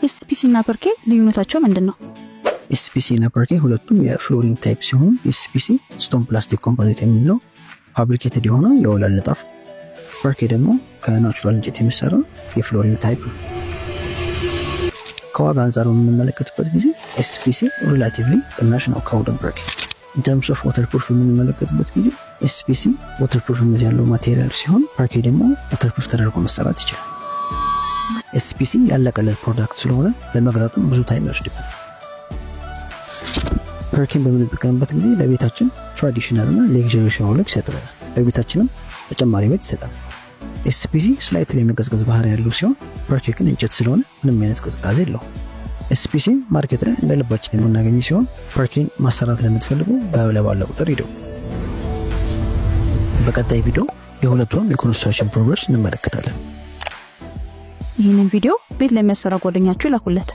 ኤስፒሲ እና ፐርኬ ልዩነታቸው ምንድነው? ኤስፒሲ እና ፐርኬ ሁለቱም የፍሎሪንግ ታይፕ ሲሆኑ ኤስፒሲ ስቶን ፕላስቲክ ኮምፖዚት የሚለው ፋብሪኬትድ የሆነ የወለል ንጣፍ፣ ፐርኬ ደግሞ ከናቹራል እንጨት የሚሰራ የፍሎሪንግ ታይፕ ነው። ከዋጋ አንጻር በምንመለከትበት ጊዜ ኤስፒሲ ሪላቲቭሊ ቅናሽ ነው ከውድን ፐርኬ። ኢን ተርምስ ኦፍ ዋተርፕሩፍ በምንመለከትበት ጊዜ ኤስፒሲ ዋተርፕሩፍነት ያለው ማቴሪያል ሲሆን ፐርኬ ደግሞ ዋተርፕሩፍ ተደርጎ መሰራት ይችላል። ኤስፒሲ ያለቀለት ፕሮዳክት ስለሆነ ለመግዛትም ብዙ ታይም ይወስድብናል። ፐርኬን በምንጠቀምበት ጊዜ ለቤታችን ትራዲሽናል እና ሌክዠሪየስ የሆነ ሉክ ይሰጠናል። ለቤታችንም ተጨማሪ ውበት ይሰጣል። ኤስፒሲ ስላይትሊ የሚቀዝቀዝ ባህሪ ያለው ሲሆን ፐርኬ ግን እንጨት ስለሆነ ምንም አይነት ቅዝቃዜ የለውም። ኤስፒሲ ማርኬት ላይ እንደ ልባችን የምናገኝ ሲሆን ፐርኬን ማሰራት ለምትፈልጉ ባለ ቁጥር ይደው። በቀጣይ ቪዲዮ የሁለቱንም የኮንስትራክሽን ፕሮግረስ እንመለከታለን። ይህንን ቪዲዮ ቤት ለሚያሰራ ጓደኛችሁ ይላኩለት።